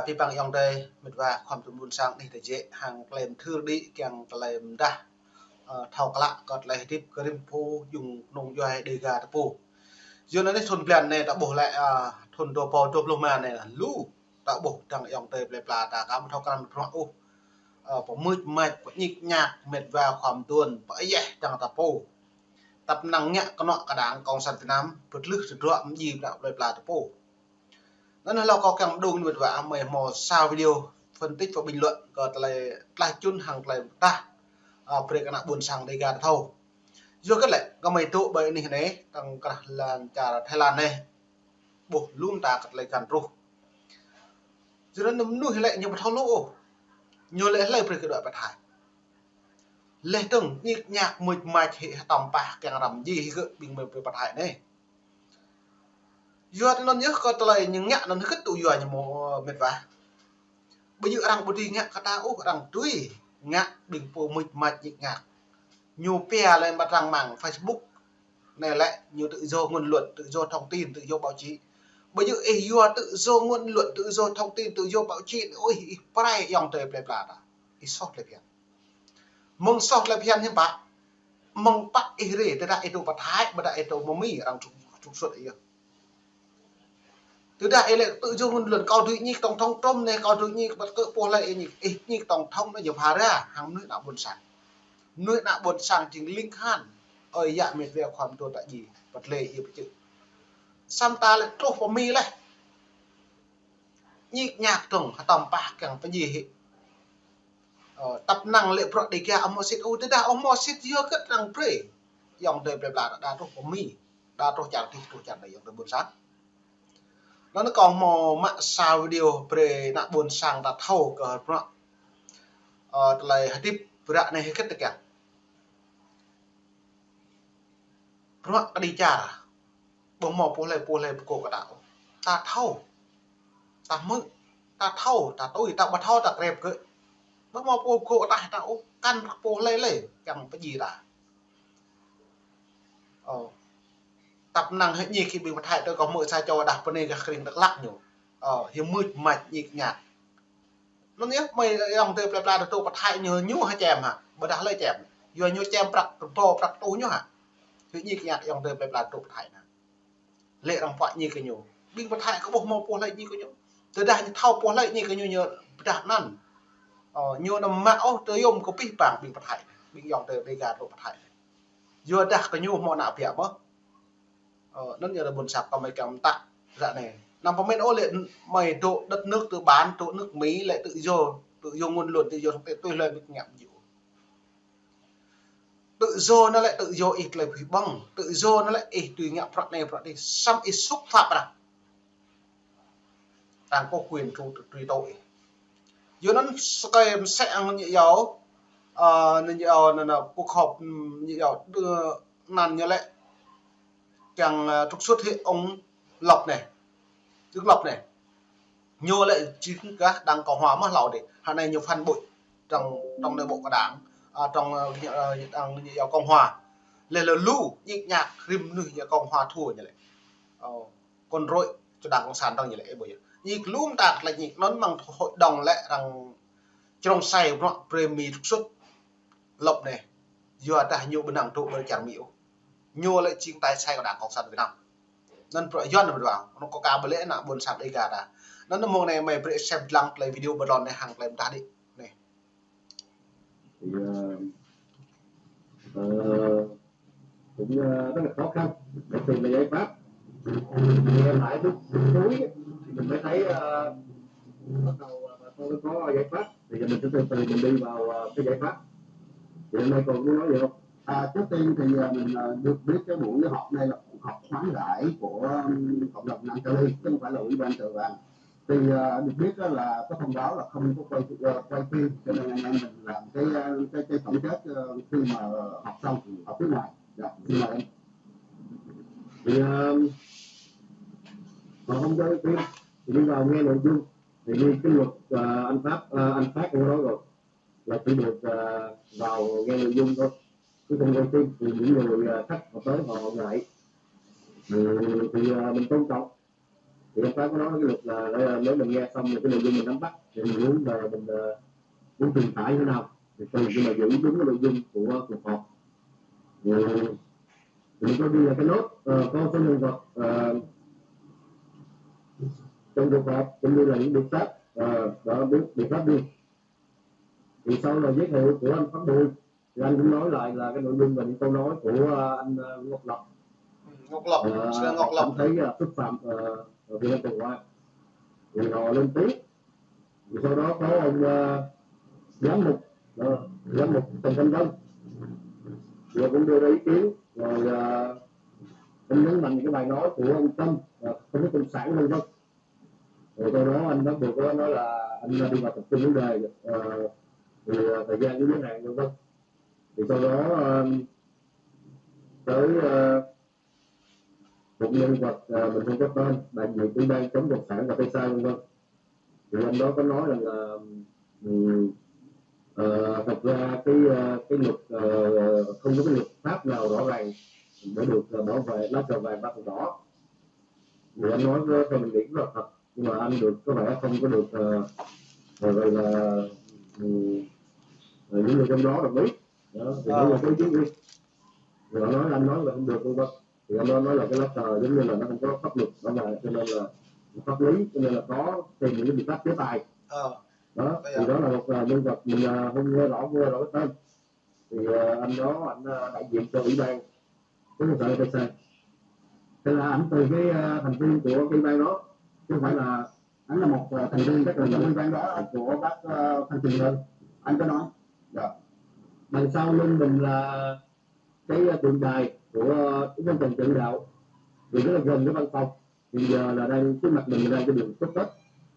pi bang yong đây mệt vàความสมบูรณ์sang đi để dễ hàng kèm thư đi kèm kèm đa thao lạ còn lại tiếp krim phu dùng nông doai đề gà tapu giờ nó thôn plan này đã bổ lại thôn đồ bò diploma này là lú đã bổ thằng yong đây ple pla ta cam thao cam pro bỏ mượt mệt nhịp nhạc mệt vàความtuần bởi vậy thằng tapu tập năng nhẹ con nọ cả đảng công sản Việt Nam vượt lướt sự rộn gì đạo ple pla tapu nên là có kèm đồn vượt vã mời mò sao video phân tích và bình luận còn lại chun hàng lại ta về cái nào buồn sang đây gà thâu do cái lại có mấy tụ bởi này này thằng là trả Thái Lan này bộ luôn ta lại gần ru cho nên nấm nuôi lại nhưng mà thâu lỗ nhiều lẽ lại về cái đoạn bạch hải lẽ từng nhịp nhạc mượt mạch hệ tầm bạc càng làm gì gợi bình về bạch hải này do nó nhớ có lại những nhạc nó khất tụ dùa như một mệt vả bây giờ đang bố đi nhạc ta ố đang túi nhạc bình phù mịt mạch nhịp nhạc nhiều pè lên mặt rằng mảng Facebook này lại nhiều tự do ngôn luận tự do thông tin tự do báo chí bây giờ tự do ngôn luận tự do thông tin tự do báo chí ôi phải dòng tề ple pla ta sót lại phiền mong sót lại phiền như bạn mong bắt ire tới đại đồ bát thái bát đại đồ mami đang trục xuất ấy từ đại lại tự do ngôn luận cao tự nhiên tổng thống Trump này cao tự nhiên bật cỡ po lại như tổng thống nó nhiều phá ra hàng nước nào buồn sẵn chính linh khan ở dạ miệt vềความตัวtại gì vật lệ yêu chữ Santa lại trục vào mi lại nhịp nhạc tổng tầm bạc càng cái gì hết tập năng lệ pro đi kia ông mò xịt ôi tới đã ông mò xịt chưa cất rằng pre dòng đời bẹp là đã trục vào mi đã trục chặt này dòng đời buồn sẵn nó còn mò mạng sao video pre nạ buồn sang đã thâu cờ pro lại tiếp vợ này hết tất cả pro cái đi chả bông mò po lại cổ cả đạo ta thâu ta mực ta thâu ta tôi ta bắt thâu ta kẹp cơ bông mò po cổ ta tạo căn po lại chẳng cái gì đã tập năng hết nhịp khi bị bắt hại tôi có mở sai cho đặt bên này cái đặc lắc nhiều hiếm mượt mạch nhịp nhạc nó nhớ mày dòng từ bla bla tôi bắt hại nhớ nhú hay chèm hả bữa đã lấy chèm vừa nhú chèm bạc to nhú hả thì nhịp nhạc dòng từ bla bla tôi bắt hại nè lệ rằng phải như cái nhiều bình bắt hại có bộ màu po lại như cái nhiều từ đây thao po lại như cái nhiều nhớ đặt năn nhiều nằm mạo tới ông có bị bảng bình bắt hại bình dòng từ đây gà tôi bắt hại vừa đặt cái nhiều màu nào đẹp không nó như là buồn sạp còn mấy cảm tạ dạ này nằm vào bên ô liện mày độ đất nước từ bán độ nước Mỹ lại tự do ngôn luận tự do tôi lên được nhậm chịu tự do nó lại tự do ít lại hủy băng tự do nó lại ít tùy nhậm phật này phật đi xăm ít xúc phạm à đang có quyền tùy tội dù nó kèm sẽ như giáo nên là cuộc họp như giáo đưa nàn như lại càng trục xuất hiện ông Lộc này Đức Lộc này nhô lại chính các đảng Cộng hòa mà lào để hàng này nhiều phản bội trong nội bộ của đảng trong đảng nhiều Cộng hòa lên là lưu nhịp nhạc rim nuôi nhà Cộng hòa thua như vậy còn rồi cho đảng Cộng sản trong như vậy bởi nhịp lúm đạt là nhịp nó bằng hội đồng lại rằng trong say nó premi trục xuất Lộc này giờ đã nhiều bên đảng trụ bên chẳng miễu nhô lại chính tay sai của đảng Cộng sản Việt Nam nên pro yon là vào nó có cả bữa lễ nè buồn sạp đây cả đã nó mong này mày phải xem lăng lại video bật lon này hàng lại ta đi này thì cũng rất là khó khăn để tìm được giải pháp thì em lại lúc cuối thì mình mới thấy bắt đầu tôi có giải pháp thì mình sẽ từ từ mình đi vào cái giải pháp thì hôm nay còn muốn nói gì không? Trước tiên thì mình được biết cái buổi họp này là cuộc họp khoáng đại của cộng đồng Nam Cali chứ không phải là ủy ban chợ vàng thì được biết là có thông báo là không có quay phim cho nên anh em mình làm cái tổng kết khi mà họp xong thì ở phía ngoài xin mời em thì mà không quay phim thì đi vào nghe nội dung thì như cái luật anh Phát cũng nói rồi là chỉ được vào nghe nội dung thôi chứ không quay phim thì những người khách họ tới họ ngại thì mình tôn trọng thì ông Pháp có nói cái luật là nếu mình nghe xong cái nội dung mình nắm bắt thì mình muốn là mình muốn truyền tải thế nào thì tùy nhưng mà giữ đúng cái nội dung của cuộc họp. Thì mình có ghi là cái nốt có số nhân vật trong cuộc họp cũng như là những biện pháp đó biện pháp đi. Thì sau là giới thiệu của anh Pháp Bùi thì anh cũng nói lại là cái nội dung và những câu nói của anh Ngọc Lộc. Ngọc Lộc, sư Ngọc Họ Lộc. cảm thấy xúc phạm Việt Nam Cộng Hòa thì họ lên tiếng. Thì sau đó có ông giám mục Trần Thanh Vân vừa cũng đưa ra ý kiến rồi ông nhấn mạnh cái bài nói của ông Tâm không có cộng sản vân vân. Rồi sau đó anh Pháp Bùi có nói là anh đi vào tập trung vấn đề thì thời gian với giới hạn vân vân. Thì sau đó tới một nhân vật mình không có tên đại diện ủy ban chống cộng sản và tây sai vân vân. Thì anh đó có nói rằng là thật ra cái luật không có cái luật pháp nào rõ ràng để được bảo vệ lá cờ vàng ba cờ đỏ. Thì anh nói theo mình nghĩ rất là thật, nhưng mà anh được có vẻ không có được gọi là những người trong đó đồng ý. Đó thì đó là cái ý kiến riêng. Thì họ nói anh nói là không được vân vân. Thì anh nói là cái lá cờ giống như là nó không có pháp luật đó mà cho nên là pháp lý, cho nên là có tìm những cái biện pháp chế tài. Đó thì đó là một nhân vật mình không nghe rõ cái tên. Thì anh đó anh đại diện cho ủy ban chống cộng sản TC. Thế là ảnh từ cái thành viên của cái ủy ban đó, chứ không phải là ảnh là một thành viên rất là trong ủy ban đó của bác Phan Trường Sơn. Anh có nói đằng sau lưng mình là cái tượng đài của công trình tự đạo thì rất là gần cái văn phòng. Thì giờ là đang trước mặt mình đang cái đường Phước Hết,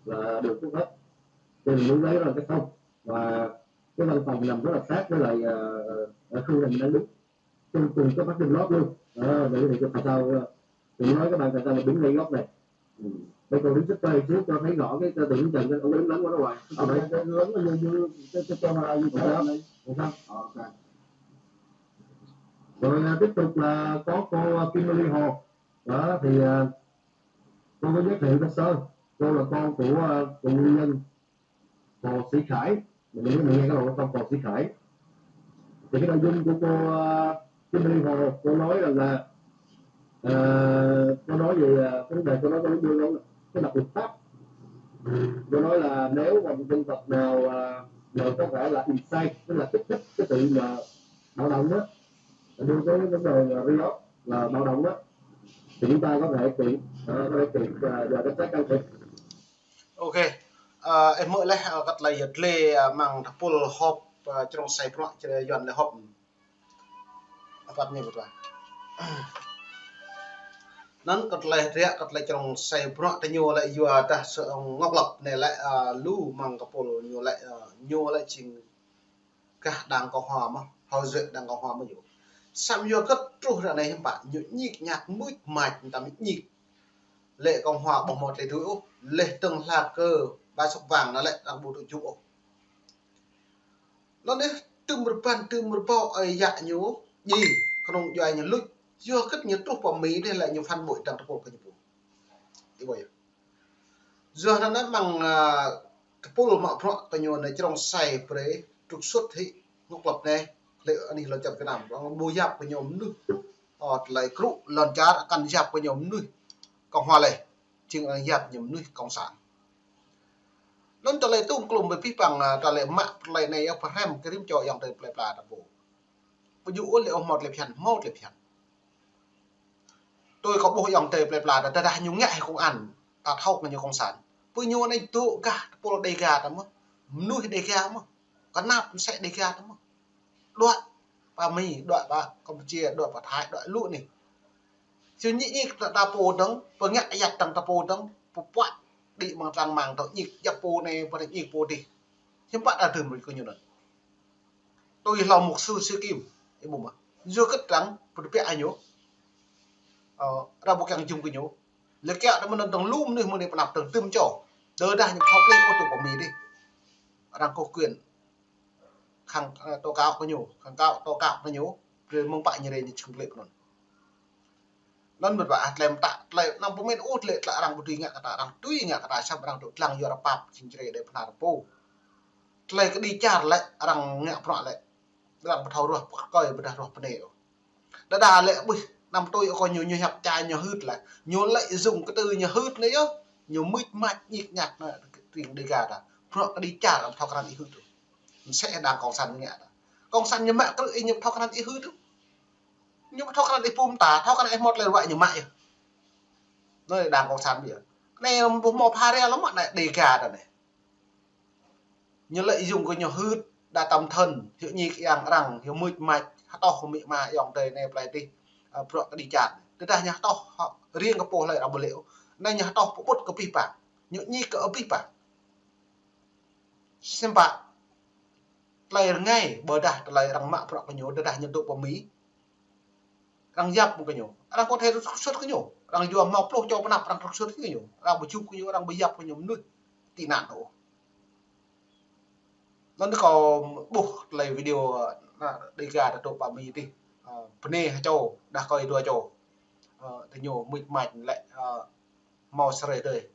là đường Phước Hết, thì mình muốn lấy ra cái không, và cái văn phòng nằm rất là sát với lại khu mình đang đứng cùng có phát trên lót luôn. Vậy thì tại sao thì nói các bạn tại sao mà đứng ngay góc này. Bây giờ đứng xích tay xíu cho thấy rõ cái tượng trần cái ông đứng lắm quá đó ngoài. Cái lớn nó như cái camera như thế này. Được không? Rồi tiếp tục là có cô Kim Ly Hồ. Đó thì cô có giới thiệu sơ. Cô là con của tù nhân Hồ Sĩ Khải. Mình nghe cái đầu con Hồ Sĩ Khải. Thì cái nội dung của cô Kim Ly Hồ, cô nói rằng là cô nói về vấn đề, cô nói cái độc lập pháp. Cô nói là nếu mà một dân tộc nào có vẻ là incite, tức là kích thích cái sự mà bạo động đó, đưa tới vấn đề riot là bạo động đó, thì chúng ta có thể kiện và cảnh sát can thiệp. Ok, em mới lấy cắt lại giật lê mang tháp pol họp trong sai pro cho dọn lại họp apa ni betul. Nan cắt lại trong sai pro ta nyo lại vừa ta ngọc lập này lại lu mang tháp pol nyo lại chinh cả đang có hòa mà họ duyệt đang có hòa mà dụ sam yo cất tru ra này em bạn nhịp nhạc mũi mạch ta nhịp lệ cộng hòa bằng một lệ thứ lệ từng là cơ ba sọc vàng nó lại đang bộ đội chủ nó đấy từ một bao ấy dạ nhú gì không do anh lúc do cất nhớ trục vào mỹ đây lại nhiều fan bội trong bộ cái bộ như vậy do nó nói bằng pol mà pro ta nhiều này trong sai pre trục xuất thì ngọc lập này lệ anh là chậm cái nào bằng bùi giáp của nhóm nước lại crụ lần chá căn giáp của nhóm nước cộng hòa này chừng giáp nhóm nước cộng sản non ta lại tung klumไปbằng ta lại mạ lại này ở ham cái rim cho yang tới plei pla ta bộ ví dụ liệu một lệp hẳn tôi có bộ yang tới plei pla ta đã nhung ngại không ăn ta thâu mà nhiều công sản bây nhiêu này tụ cả polo đề gà ta mà nuôi đề gà mà cái nạp sẽ đề gà ta mà đoạn và mì đoạn và Campuchia đoạn và Thái đoạn lũ này chứ nhị ta po đắng và ngại giặt tăng ta po đắng po quạt đi mang răng màng tao nhịp giặt po này và nhịp po đi chứ bạn đã từ mình coi như là tôi là một sư kim cái bụng mà chưa cất trắng một cái ai nhớ ra một cái chung cái nhớ lấy kẹo đó mình đang lùm nữa mình làm từng tươm chỗ đỡ ra những thao lên ô tô của mình đi đang có quyền khang to cao có nhiều khang cao to cao có nhiều rồi mong bạn như đây như chung lệ của nó non một vả lem tạ lại năm bốn men út lệ lại rằng một tuy ngạ cả rằng tuy ngạ cả xong rằng tụt lăng do pap chính trị để phản po lại cái đi chả lại rằng ngạ phọ lại rằng thầu rồi coi bật rồi bật đều đã đà lệ bui năm tôi có nhiều nhiều hẹp trai nhiều hứt lại nhiều lại dùng cái từ nhiều hứt đấy á nhiều mít mạch nhịp nhạc là tiền đi gà đã phọ đi chả làm thao khăn đi hứt sẽ đang còn săn ngạ con săn như mẹ cứ y như thao khăn đi hứt nhưng mà thao khăn đi pum tả thao khăn em một lời vậy như mày nơi đang còn săn bây giờ này một pha ra lắm bạn này đi gà rồi này như lợi dụng cái nhiều hứt đã tầm thần hiệu nhị rằng rằng hiệu mít mạch to không bị mà dòng đời này lại đi pro đi chặt tức là nhà to họ riêng cái bộ lại là một liệu này nhà to cũng bút cái pipa những nhị cái pipa xem bạn lại ngay bờ đà lại rằng mạng pro cái nhổ đà nhận độ của mỹ rằng giáp một cái nhổ rằng có thể xuất cái nhổ rằng vừa mọc lô cho nạp rằng xuất cái nhổ rằng một chút cái nhổ rằng bây giáp cái nhổ nuôi tị nạn nổ nó có buộc lại video đi gà đã độ bà mì đi pne châu đã coi đua châu thì nhổ mịt mạch lại màu sợi đời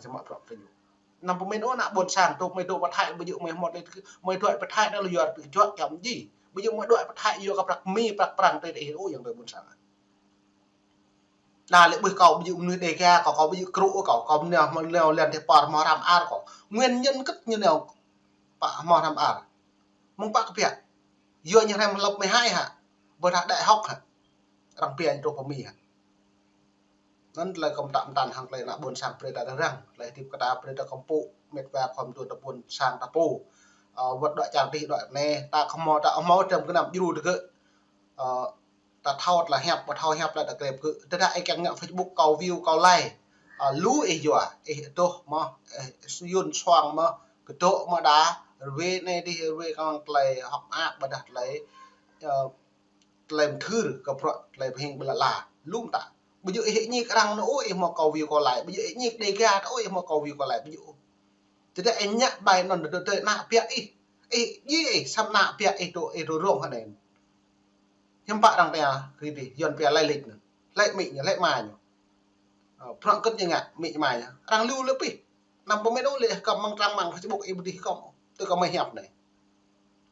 sẽ mọi problem thì nằm bên đó nạ buồn sàng tôi mấy độ bắt hại bây giờ một mấy đoạn bắt hại nó là giờ chọn chấm gì bây giờ mấy đoạn bắt hại giờ gặp đặc mi bạc prang tới để hiểuอย่างđời buồn sàng là lệ bơi cầu bây giờ nuôi đề ga có bây giờ cਰੂ có nào mà leo lên thì bỏ mò làm ar có nguyên nhân cất như nào bỏ mò làm ar mong bác cái việc giờ như này lập 12 hả vừa đại học hả rằng tiền cho của mình hảนั่นเลยคำตามตันทางเลยนะบนสร้างเปรตรังเลยที่กระดาเปรตคอมปูเม็ดว่าความตัวตะบนสร้างตะปูวัดดอยจางที่ดอยเน่ตาขมอตาเอาเมาจำก็นำยูดูคือตาเท่าละแฮบว่าเท่าแฮบละตะเก็บคือแต่ได้ไอ้แกงเนี่ย Facebook เกาวิวเกาไลค์รู้ไอ้ยัวไอ้ตัวมายุนช่วงมาคือโตมาด่าเวในที่เวกำลังเลยหักอาบบัดเลยเลยทื่อกับเพราะเลยเพลงเบลล่าลุ่มตาbây giờ hệ nhị rằng nó ôi mà cầu view còn lại bây giờ hệ nhị đề ga nó ôi mà cầu view còn lại bây giờ thế thì anh nhắc bài nó được tới nạ bịa ý gì xăm nạ bịa ý đồ rộng hơn này nhưng bạn rằng này thì dần bịa lại lịch lại mị lại mài phẳng cất như ngạ mị mài đang lưu lớp đi nằm bố mấy đâu lại cầm mang răng bằng Facebook em đi không tôi có mấy hẹp này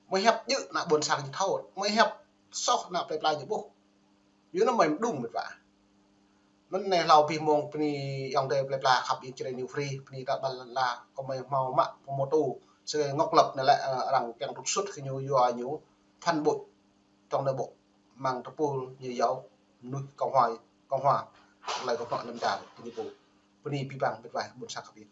mấy hẹp như là buồn sàng thâu mấy hẹp sóc là phải lại những bộ nếu nó mày đúng một vảมันในเราปีมงปีอย่างเดิมเลยปลาขับอีกเจริญนิวฟรีปีตะบัลลาก็ไม่เมามะโมตูเสกงอกหลับนั่นแหละหลังจากทุกสุดคืออยู่อยู่พันบุตรตรงในบุมังตะปูอยู่ยาวนุ้ยกองหอยอะไรก็เพาะน้ำจ่าปีนี้ปูปีนี้ปีบังเป็นไงบุญสักขับอีก